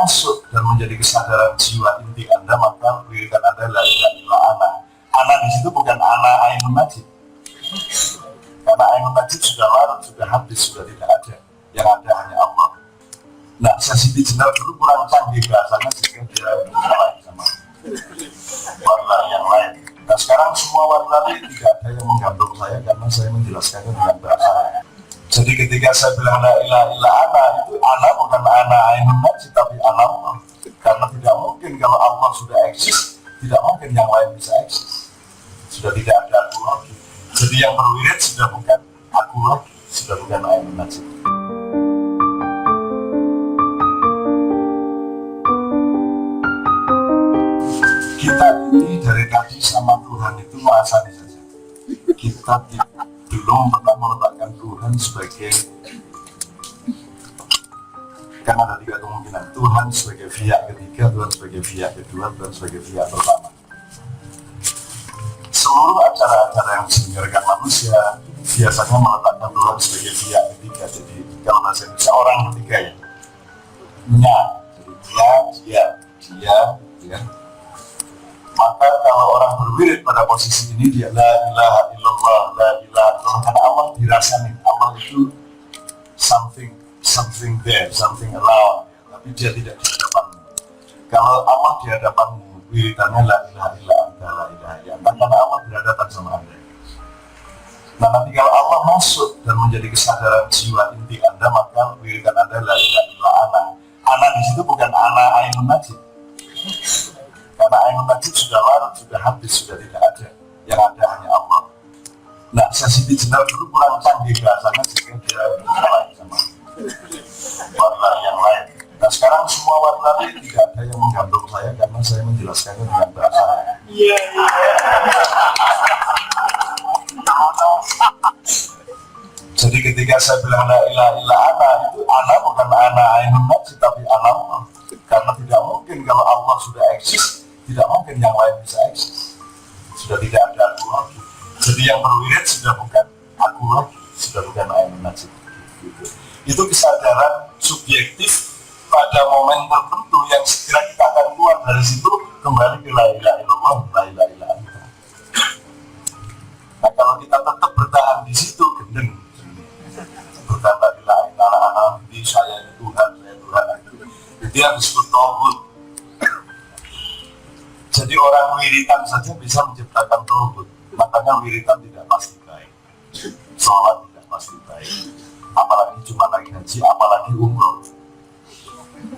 masuk dan menjadi kesadaran jiwa inti Anda, maka wiridan Anda la ilaha illa ana. Ana di situ bukan ana ainun najib. Karena ainun najib sudah larut, sudah habis, sudah tidak ada. Yang ada hanya Allah. Nah, Siti Jenar dulu kurang canggih bahasanya sehingga dia lain sama warna yang lain. Nah, sekarang semua wali tidak ada yang menggantung saya karena saya menjelaskannya dengan bahasa. Jadi ketika saya bilang la ilaha illa ana, itu ana bukan ana ainun najib, tapi ana Allah. Karena tidak mungkin kalau Allah sudah eksis, tidak mungkin yang lain bisa eksis. Sudah tidak ada aku lagi. Jadi yang berwirid sudah bukan aku lagi, sudah bukan ainun najib. Kita ini dari tadi sama Tuhan itu asal saja. Kita belum pernah meletakkan Tuhan sebagai, karena ada tiga kemungkinan. Tuhan sebagai pihak ketiga, Tuhan sebagai pihak kedua, Tuhan sebagai pihak pertama. Seluruh acara-acara yang diselenggarakan manusia biasanya meletakkan Tuhan sebagai pihak ketiga. Jadi kalau bahasa Indonesia orang ketiga ya, nya, jadi dia. Maka kalau orang berwirid pada posisi ini, dia la ilaha illallah, la ilaha illallah, karena Allah dirasani. Allah itu something there, something around, tapi dia tidak di hadapanmu. Kalau Allah di hadapanmu, wiridannya la ilaha illa anta, la ilaha illa anta, karena Allah berhadapan sama Anda. Nah, nanti kalau Allah masuk dan menjadi kesadaran jiwa inti Anda, maka wiridan Anda la ilaha illa ana. Ana di situ bukan ana ainun najib. Karena ainun najib sudah larut, sudah habis, sudah tidak ada. Yang ada hanya Allah. Nah, Siti Jenar dulu kurang canggih bahasanya sehingga dia lain sama warna yang lain. Nah, sekarang semua warna tidak ada yang menggantung saya karena saya menjelaskannya dengan bahasa. Jadi ketika saya bilang la ilaha illa ana, itu ana bukan ana ainun najib, tapi ana Allah. Karena tidak mungkin kalau Allah sudah eksis, tidak mungkin yang lain bisa eksis. Sudah tidak ada aku lagi. Jadi yang berwirid sudah bukan aku lagi, sudah bukan ainun najib. Gitu. Itu kesadaran subjektif pada momen tertentu yang segera kita akan keluar dari situ kembali ke la ilaha illallah, la ilaha illa anta. Nah, kalau kita tetap bertahan di situ, gendeng. Bertahan la ilaha illallah, di saya Tuhan, saya Tuhan. Itu yang disebut tauhid. Jadi orang wiritan saja bisa menciptakan tauhid. Makanya wiritan tidak pasti baik, sholat tidak pasti baik, apalagi cuma lagi haji, apalagi umroh.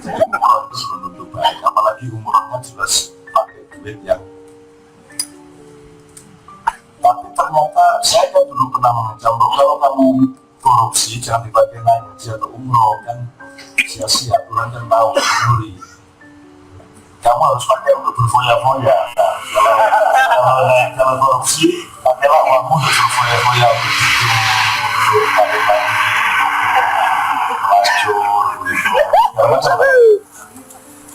Jadi umroh itu belum tentu baik, apalagi umrohnya jelas pakai duit yang. Tapi ternyata saya kan dulu pernah mengecam, kalau kamu korupsi jangan dipakai naik haji atau umroh, kan sia-sia. Tuhan kan tahu nyuri. Kamu harus pakai untuk berfoya-foya. Nah, kalau korupsi, pakailah uangmu untuk berfoya-foya, untuk hidup, untuk pakai-pakai, lacur,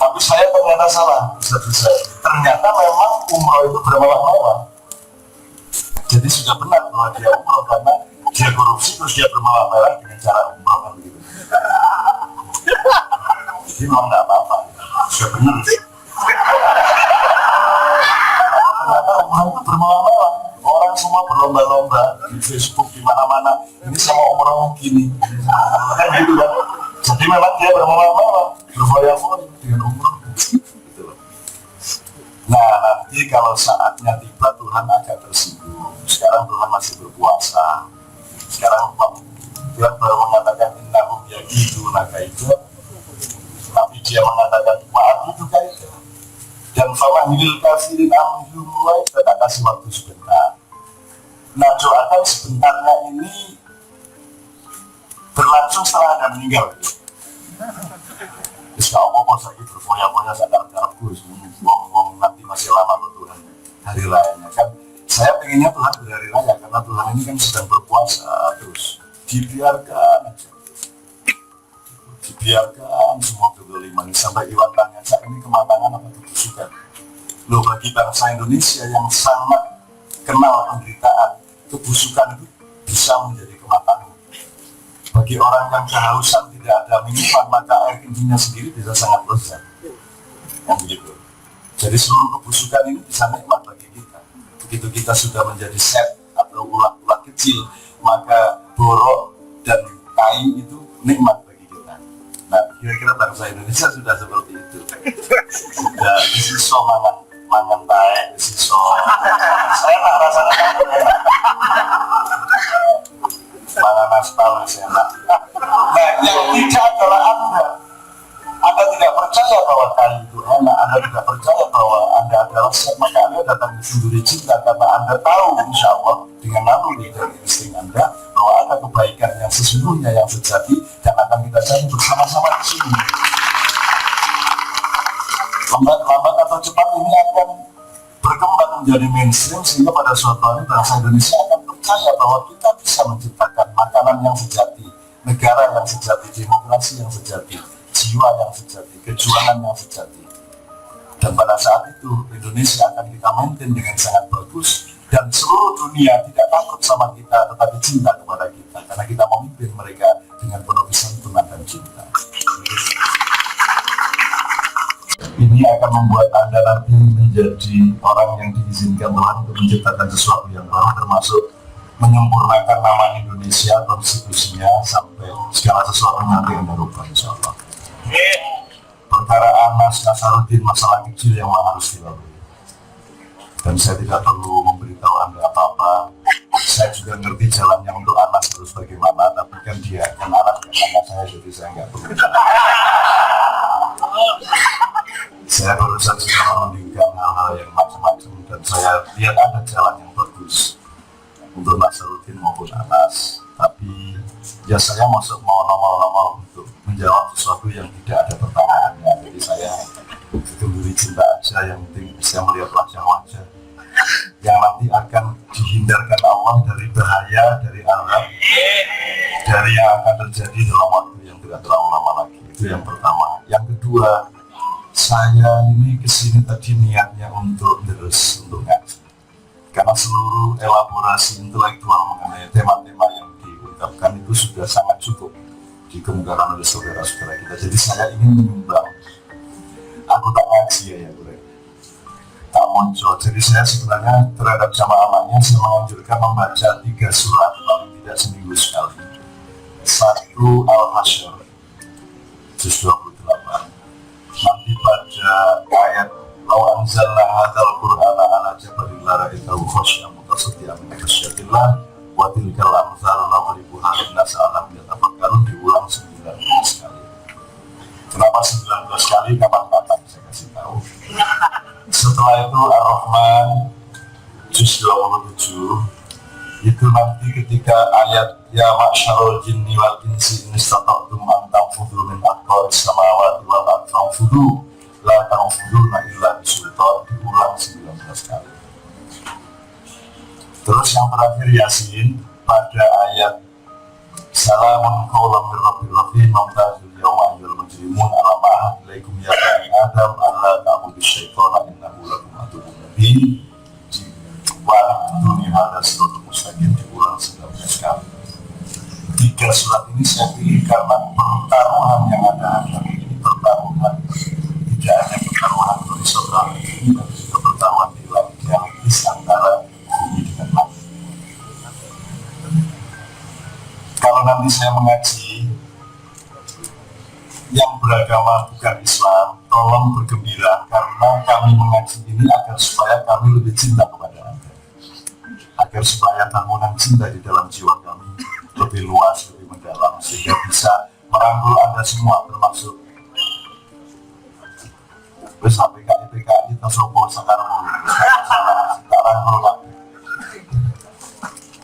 Tapi saya ternyata salah, bisa-bisa. Ternyata memang umroh itu bermewah-mewah. Jadi sudah benar bahwa dia umroh karena dia korupsi terus dia bermewah-mewah dengan cara umroh kan begitu. Jadi memang nggak apa-apa, sudah benar. Ternyata umroh itu bermewah-mewah. Orang semua berlomba-lomba di Facebook di mana-mana. Ini sama umroh gini, kan gitu kan. Jadi memang dia bermewah-mewah, berfoya-foya dengan umroh. Gitu loh. Nah, nanti kalau saatnya tiba Tuhan agak tersinggung. Sekarang Tuhan masih berpuasa. Sekarang Tuhan baru mengatakan innahum yakiduna kaida. Tapi dia mengatakan maaf itu kaida. Dan famahilil kafirin amhilum mulai, kita kasih waktu sebentar. Nah, doakan sebentarnya ini berlangsung setelah Anda meninggal. Terus kalau mau lagi berfoya-foya sadar-sadar Gus, ngomong nanti masih lama untuk Tuhan hari rayanya kan. Saya pengennya Tuhan berhari raya karena Tuhan ini kan sedang berpuasa terus. Dibiarkan aja. Dibiarkan semua kezaliman sampai Iwan tanya, saat ini kematangan apa kebusukan? Loh, bagi bangsa Indonesia yang sangat kenal penderitaan, kebusukan itu bisa menjadi kematangan. Bagi orang yang kehausan tidak ada minuman, maka air kencingnya sendiri bisa sangat lezat. Yang begitu. Jadi seluruh kebusukan ini bisa nikmat bagi kita. Begitu kita sudah menjadi set atau ulat-ulat kecil, maka borok dan tai itu nikmat bagi kita. Nah, kira-kira bangsa Indonesia sudah seperti itu. Sudah disiso mangan tai, disiso. Enak rasanya enak. Mangan aspal enak. Nah, yang tidak adalah Anda. Anda tidak percaya bahwa kayu itu enak, Anda tidak percaya bahwa Anda adalah set, maka Anda datang di Senduri Cinta karena Anda tahu insya Allah dengan naluri dan insting Anda bahwa ada kebaikan yang sesungguhnya yang sejati dan akan kita cari bersama-sama di sini. Lambat atau cepat ini akan berkembang menjadi mainstream sehingga pada suatu hari bangsa Indonesia akan percaya bahwa kita bisa menciptakan makanan yang sejati, negara yang sejati, demokrasi yang sejati, jiwa yang sejati, kejuangan yang sejati. Dan pada saat itu Indonesia akan kita maintain dengan sangat bagus dan seluruh dunia tidak takut sama kita tetapi cinta kepada kita karena kita memimpin mereka dengan penuh kesantunan dan cinta. Ini akan membuat Anda nanti menjadi orang yang diizinkan Tuhan untuk menciptakan sesuatu yang baru, termasuk menyempurnakan nama Indonesia, konstitusinya, sampai segala sesuatu nanti Anda rubah insya Allah. Perkara Anas Nasaruddin masalah kecil yang harus dilalui. Dan saya tidak perlu memberitahu Anda apa-apa. Saya juga ngerti jalannya untuk Anas harus bagaimana, tapi kan dia kan anak saya, jadi saya nggak perlu. Saya barusan sudah menunjukkan hal-hal yang macam-macam dan saya lihat ada jalan yang bagus untuk Nasaruddin maupun Anas. Tapi ya saya masuk mau normal untuk menjawab sesuatu yang tidak ada pertanyaannya. Jadi saya Senduri Cinta aja, yang penting bisa melihat wajah-wajah yang nanti akan dihindarkan Allah dari bahaya, dari azab, dari yang akan terjadi dalam waktu yang tidak terlalu lama lagi. Itu yang pertama. Yang kedua, saya ini kesini tadi niatnya untuk terus untuk ngaji. Karena seluruh elaborasi intelektual mengenai tema-tema yang diungkapkan itu sudah sangat cukup dikemukakan oleh saudara-saudara kita. Jadi saya ingin menyumbang. Aku tak ngaji ya Bro. Tak muncul. Jadi saya sebenarnya terhadap jamaah amannya saya menganjurkan membaca 3 surat paling tidak seminggu sekali. 1 Al-Hasyr juz 28. Nanti pada ayat law anzalna hadzal qur'ana ala jabalin la ra'aytahu khashi'an mutasaddian min khasyatillah wa tilkal amsalu nadribuha lin-nas la'allahum yatafakkarun, diulang 19 kali. Kenapa 19 kali? Kapan-kapan saya kasih tahu. Setelah itu Ar-Rahman juz 27 itu nanti ketika ayat ya ma'syarul jinni wal insi in istata'tum an tanfudhu min aqtaris samawati wal ardi fanfudhu la tanfudhuna illa bisultan, diulang 19 kali. Terus yang terakhir Yasin pada ayat salamun qawlan min rabbir rahim mamtazul yawma ayyuhal mujrimun alam ahad ilaikum ya bani adam alla ta'budu syaitana innahu lakum aduwwun mubin wa dunia hadza siratal mustaqim, diulang 19 kali. 3 surat ini saya pilih karena pertaruhan yang ada hari ini, pertaruhan tidak hanya pertaruhan horizontal ini, tapi juga pertaruhan dialektis antara bumi dengan langit. Kalau nanti saya mengaji yang beragama bukan Islam, tolong bergembira karena kami mengaji ini agar supaya kami lebih cinta kepada Anda, agar supaya bangunan cinta di dalam jiwa kami lebih luas, lebih mendalam, sehingga bisa merangkul Anda semua, termasuk PKI tersopo sekarang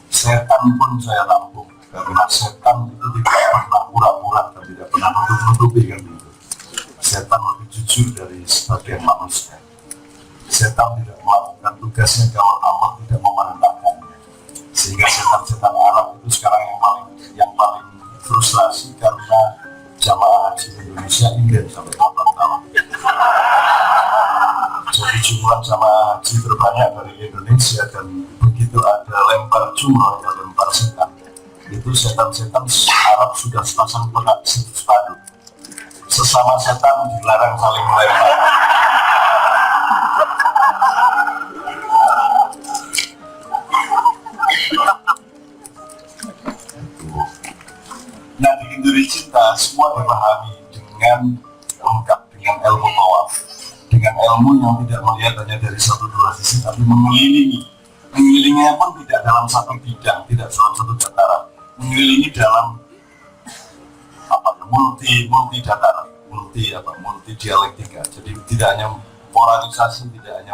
setan pun saya tampung karena setan itu tidak pernah pura-pura dan tidak pernah menutupi kan begitu. Setan lebih jujur dari sebagian manusia. Setan tidak melakukan tugasnya kalau Allah tidak memerintahkannya, sehingga setan-setan Arab itu sekarang yang paling frustrasi karena jamaah haji Indonesia inden sampai 8 tahun. Jadi jumlah jamaah haji terbanyak dari Indonesia, dan begitu ada lempar jumlah atau lempar setan, Itu setan-setan Arab sudah sepasang kotak sepadu. Sesama setan dilarang saling melempar. Nah, di induri cinta semua dipahami dengan lengkap, dengan ilmu tawaf, dengan ilmu yang tidak melihat hanya dari satu dua sisi, tapi mengelilinginya pun tidak dalam satu bidang, tidak dalam satu dataran, mengelilingi dalam multi dataran, multi dialektika. Jadi tidak hanya polarisasi, tidak hanya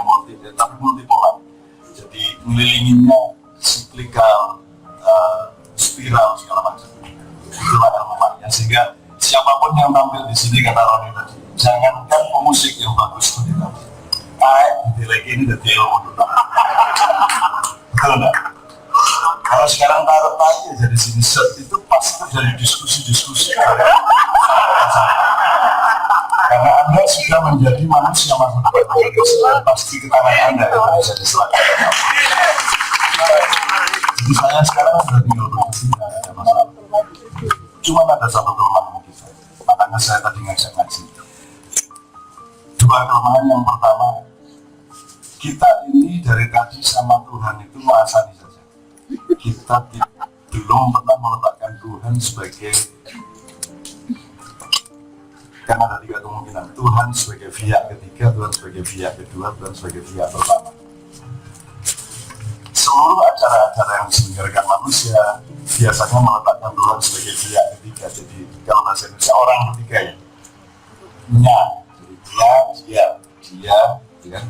tapi multipolar. Jadi mengelilinginya siklikal, spiral segala macam. Itulah ilmu maknya, sehingga siapapun yang tampil di sini, kata Roni tadi, jangankan pemusik yang bagus seperti tadi, lagi ini udah ilmu. Betul enggak? Kalau sekarang taruh aja dari sini set, itu pasti terjadi diskusi karena Anda sudah menjadi manusia masa depan Indonesia, pasti ke tangan Anda yang bisa diselakkan. Jadi saya sekarang sudah tinggal berdiri, tidak ada masalah. Cuma ada satu kelemahan kita, makanya saya tadi ngajak ngaji. Dua kelemahan. Yang pertama, kita ini dari tadi sama Tuhan itu mengasani saja. Kita belum pernah meletakkan Tuhan sebagai, karena ada tiga kemungkinan: Tuhan sebagai pihak ketiga, Tuhan sebagai pihak kedua, Tuhan sebagai pihak pertama. Seluruh acara-acara yang diselenggarakan manusia biasanya meletakkan Tuhan sebagai pihak ketiga. Jadi kalau bahasa Indonesia orang ketiga ya, jadi dia.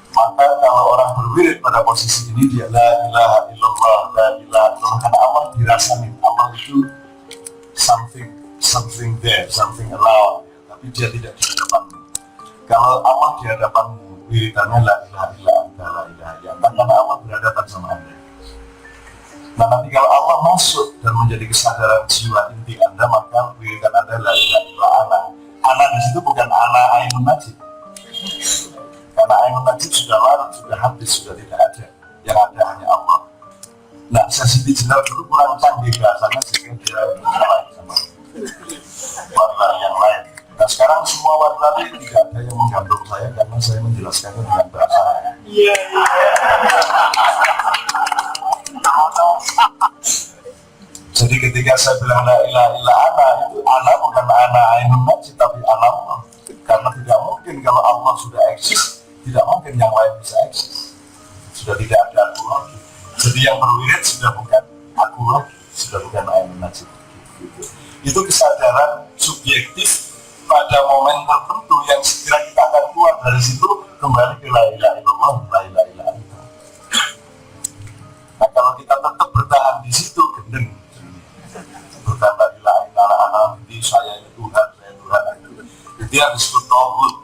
Maka kalau orang berwirid pada posisi ini, dia la ilaha illallah, la ilaha illallah, karena Allah dirasain, Allah itu something there, something around, tapi dia tidak di hadapanmu. Kalau Allah di hadapanmu, wiridannya la ilaha illallah, la ilaha illallah, karena Allah berhadapan sama Anda. Nah, nanti kalau Allah masuk dan menjadi kesadaran jiwa inti Anda, maka wiridan Anda la ilaha illallah. Ana di situ bukan ana ainun najib, karena ainun najib sudah larut, sudah habis, sudah tidak ada. Yang ada hanya Allah. Nah, sesi jenar itu kurang canggih bahasanya, sehingga dia lain sama warna yang lain. Nah, sekarang semua warna tidak ada yang menggantung saya, karena saya menjelaskannya dengan bahasa. Jadi ketika saya bilang la ilaha illa ana, itu ana bukan ana ainun najib, tapi ana Allah. Karena tidak mungkin kalau Allah sudah eksis, tidak mungkin yang lain bisa eksis. Sudah tidak ada aku lagi. Jadi yang berwirid sudah bukan aku lagi, sudah bukan ainun najib. Gitu. Itu kesadaran subjektif pada momen tertentu yang segera kita akan keluar dari situ, kembali ke la ilaha illallah, la ilaha illallah. Nah, kalau kita tetap bertahan di situ, gendeng. Bertahan la ilaha illallah, ini saya ini Tuhan, saya Tuhan. Itu yang disebut tauhid.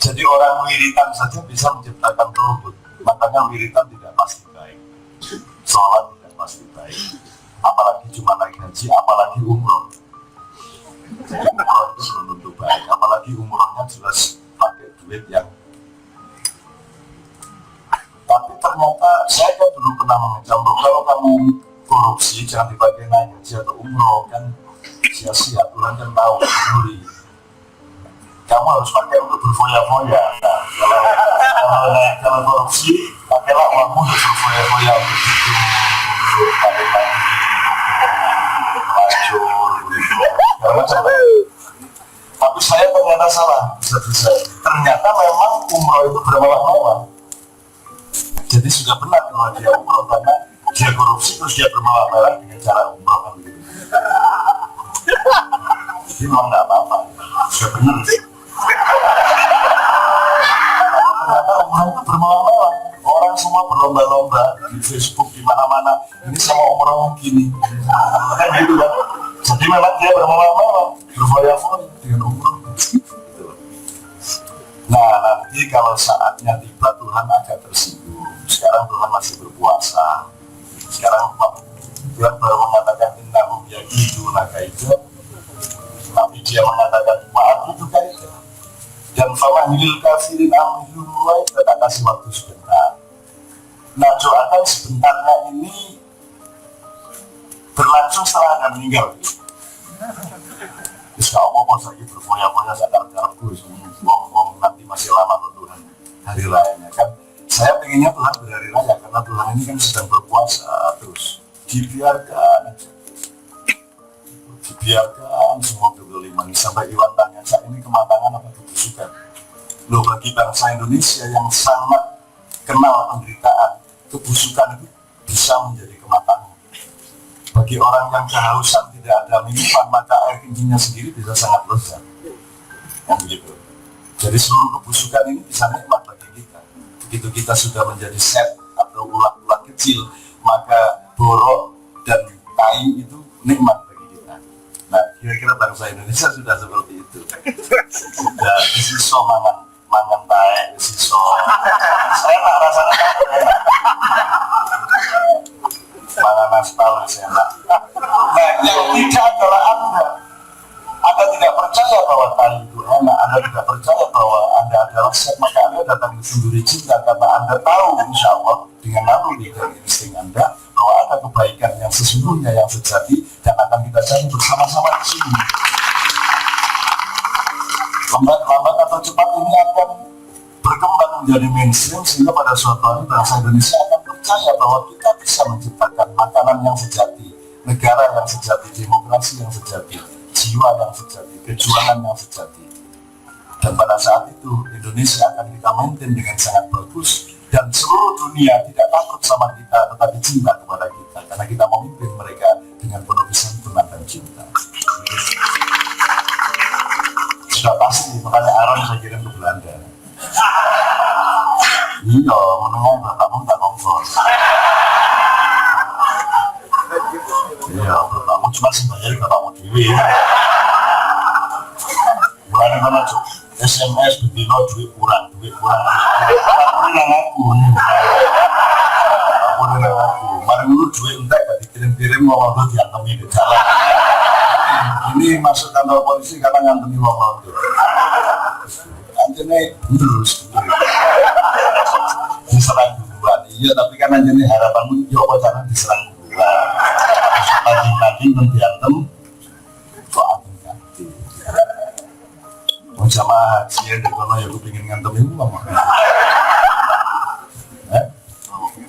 Jadi orang wiritan saja bisa menciptakan tauhid. Makanya wiritan tidak pasti baik, sholat tidak pasti baik, apalagi cuma naik haji, apalagi umroh. Jadi umroh itu belum tentu baik, apalagi umrohnya jelas pakai duit yang. Tapi ternyata saya kan dulu pernah mengecam, kalau kamu korupsi jangan dipakai naik haji atau umroh, kan sia-sia. Tuhan kan tahu sendiri. Kamu harus pakai untuk berfoya-foya. Nah, kalau korupsi, pakailah uangmu untuk berfoya-foya, untuk hidup, untuk pakai lajur, tapi saya ternyata salah, bisa. Ternyata memang umroh itu bermewah-mewah. Jadi sudah benar kalau dia umroh, karena dia korupsi terus dia bermewah-mewah dengan cara umroh kan gitu. Jadi memang nggak apa-apa, sudah benar sih. Ternyata umroh itu bermewah-mewah. Orang semua berlomba-lomba di Facebook, di mana-mana. Ini sama umrohnya gini, kan gitu kan. Jadi memang dia bermewah-mewah, berfoya-foya dengan umroh. Nah, nanti kalau saatnya tiba, Tuhan agak tersinggung. Sekarang Tuhan masih berpuasa. Sekarang Tuhan baru mengatakan innahum yakiduna kaida, tapi dia mengatakan maaf itu kaida. Dan famahilil kafirin amhilul mulai, kita kasih waktu sebentar. Nah, doakan sebentarnya ini berlangsung setelah Anda meninggal. Terus kalau apa saja berfoya-foya sadar-sadarku, ngomong nanti masih lama loh Tuhan hari rayanya kan. Saya pengennya Tuhan berhari raya karena Tuhan ini kan sedang berpuasa terus. Dibiarkan semua kedoliman sampai Iwan tanya, saat ini kematangan apa kebusukan? Loh, bagi bangsa Indonesia yang sangat kenal penderitaan, kebusukan itu bisa menjadi kematangan. Bagi orang yang kehausan tidak ada minuman, maka air kencingnya sendiri bisa sangat lezat. Kan begitu. Jadi seluruh kebusukan ini bisa nikmat bagi kita. Begitu kita sudah menjadi set atau ulat-ulat kecil, maka borok dan tai itu nikmat bagi kita. Nah, kira-kira bangsa Indonesia sudah seperti itu. Sudah isiso mangan tae, isiso. Saya tak rasanya enak. Mangan aspal enak. Nah, yang tidak adalah Anda tidak percaya bahwa tali itu enak, Anda tidak percaya bahwa Anda adalah set, maka Anda datang ke Senduri Cinta karena Anda tahu insya Allah dengan naluri dan insting Anda bahwa ada kebaikan yang sesungguhnya, yang sejati, dan akan kita cari bersama-sama di sini. Lambat atau cepat ini akan berkembang menjadi mainstream sehingga pada suatu hari bangsa Indonesia akan percaya bahwa kita bisa menciptakan makanan yang sejati, negara yang sejati, demokrasi yang sejati, jiwa yang sejati, kejuangan yang sejati. Dan pada saat itu Indonesia akan kita maintain dengan sangat bagus dan seluruh dunia tidak takut sama kita tetapi cinta kepada kita karena kita memimpin mereka dengan penuh kesantunan dan cinta. Sudah pasti, makanya Aaron saya kirim ke Belanda. Iya, menengah bapakmu tak kompor. Iya, bapakmu cuma sembayar bapakmu dewi. Bukan mana cuk, SMS begitu duit kurang. Aku nang aku nih. Mari dulu duit entek gak dikirim-kirim mau diantemi di jalan. Ini masuk kantor polisi karena ngantemi wong itu. Anjene terus diserang duluan. Iya, tapi kan anjene harapanmu yo apa cara diserang duluan. Tadi diantem kok antem ganti. Wong jamaah haji ya kono ya kepengin ngantemi wong.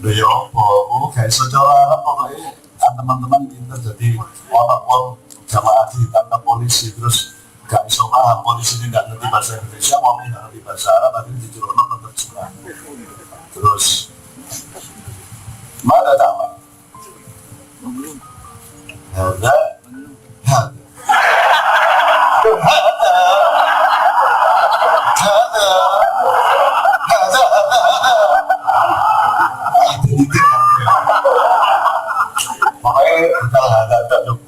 Lho yo apa? Oh, kayak secara pokoknya teman-teman pinter jadi orang jamaah ditangkap polisi terus gak bisa paham, polisi ini gak ngerti bahasa Indonesia, ngomongnya gak ngerti bahasa Arab, tapi di Cirono penerjemah. Terus mana nama? Ada makanya kita ada dong.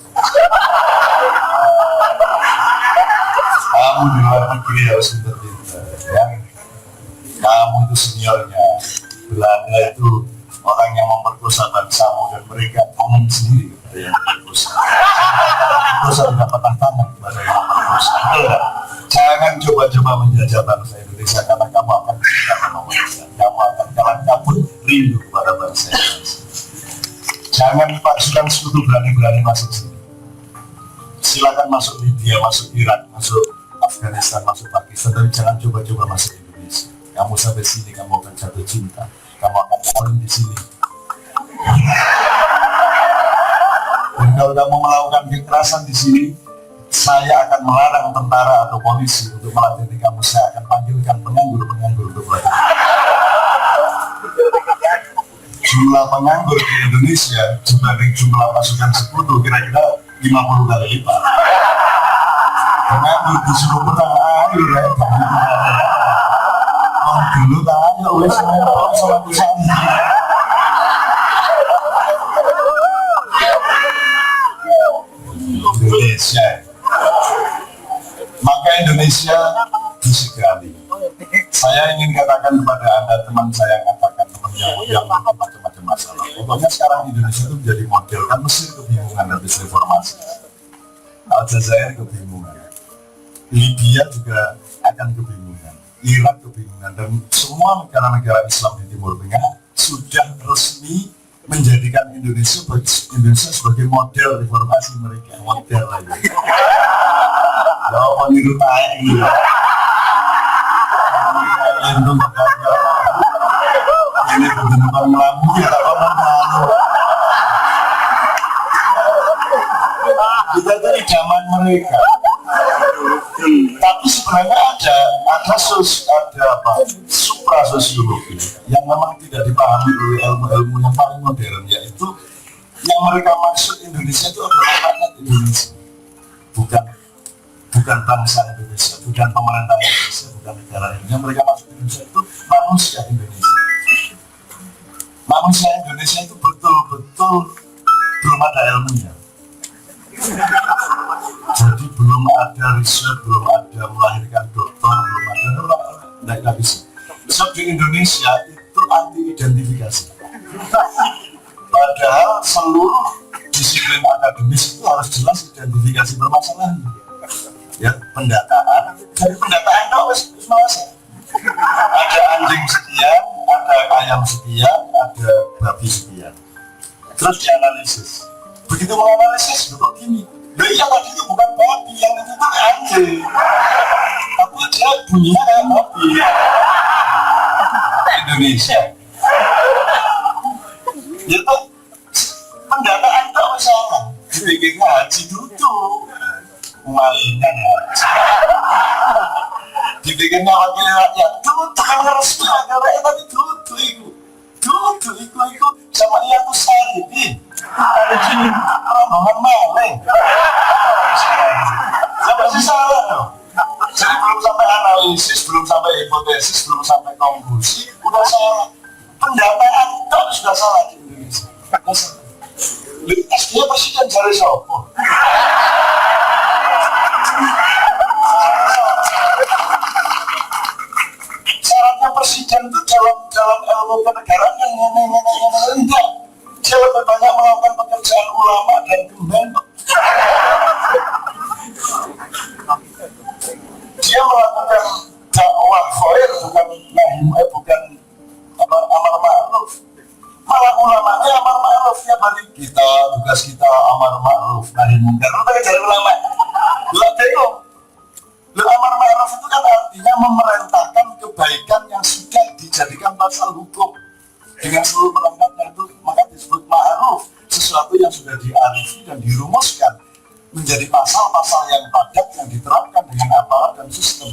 Kamu di luar negeri harus pintar-pintar ya. Kamu itu seniornya. Belanda itu orang yang memperkosa bangsamu dan mereka tangan sendiri kepada yang memperkosa. Memperkosa tidak pernah tangan kepada yang memperkosa. Jangan coba-coba menjajah bangsa Indonesia karena kamu akan kamu akan kalah kabut rindu kepada bangsa Indonesia. Jangan pasukan sekutu berani-berani masuk sini. Silakan masuk Libya, masuk Irak, masuk Afghanistan, masuk Pakistan, tapi jangan coba-coba masuk Indonesia. Kamu sampai sini, kamu akan jatuh cinta. Kamu akan kawin di sini. Dan kalau kamu melakukan kekerasan di sini, saya akan melarang tentara atau polisi untuk melatih kamu. Saya akan panggilkan penganggur-penganggur untuk melatih. Jumlah penganggur di Indonesia dibanding jumlah pasukan sekutu kira-kira 50 kali lipat. Penganggur disuruh pulang air ya, dulu tanya wes sama pusatnya. Indonesia, maka Indonesia disegani. Saya ingin katakan kepada Anda, teman saya katakan teman yang macam-macam masalah. Pokoknya sekarang Indonesia itu menjadi model, kan Mesir kebingungan habis reformasi, Aljazair kebingungan, Libya juga akan kebingungan, Irak kebingungan, dan semua negara-negara Islam di Timur Tengah sudah resmi menjadikan Indonesia sebagai model reformasi mereka, model lagi. Ya, meniru naik gitu. Ini benar-benar melamu ya, apa mau kita itu idaman mereka. Tapi sebenarnya ada supra sosiologi yang memang tidak dipahami oleh ilmu-ilmu yang paling modern, yaitu yang mereka maksud Indonesia itu adalah rakyat Indonesia, bukan bangsa Indonesia, bukan pemerintah Indonesia, bukan negara Indonesia. Yang mereka maksud Indonesia itu manusia Indonesia. Manusia Indonesia itu betul-betul belum ada ilmunya. Jadi belum ada riset, belum ada melahirkan dokter, belum ada, tidak bisa. Sebab di Indonesia itu anti identifikasi. Padahal seluruh disiplin akademis itu harus jelas identifikasi permasalahannya. Ya, pendataan. Dari pendataan itu harus masuk. Ada anjing sekian, ada ayam sekian, ada babi sekian. Terus dianalisis. Begitu menganalisis, kok gini. Loh iya tadi itu bukan babi, yang itu anjing. Tapi dia bunyinya kayak babi. Indonesia. Itu pendataan itu salah. Dibikinnya haji duduk. Malingan ya. Dibikinnya wakil rakyat duduk, harus wakil rakyat tapi duduk itu. Duduk itu sama ia tuh Sarifin. Rombongan maling. Sampai sih salah dong. Jadi belum sampai analisis, belum sampai hipotesis, belum sampai konklusi, udah salah. Pendataan itu sudah salah di Indonesia. Dia presiden cari sopo. Syaratnya presiden itu dalam ilmu kenegaraan yang enggak. Dia lebih banyak melakukan pekerjaan ulama dan kembang. Dia melakukan dakwah khair, bukan amar ma'ruf. Malah ulamanya amar ma'ruf, ya bagi kita, tugas kita amar ma'ruf nahi munkar. Lu tadi dari ulama. Lu tengok. Lu amar ma'ruf itu kan artinya memerintahkan kebaikan yang sudah dijadikan pasal hukum dengan seluruh perangkatnya itu, maka disebut ma'ruf, sesuatu yang sudah diarifi dan dirumuskan menjadi pasal-pasal yang padat yang diterapkan dengan aparat dan sistem.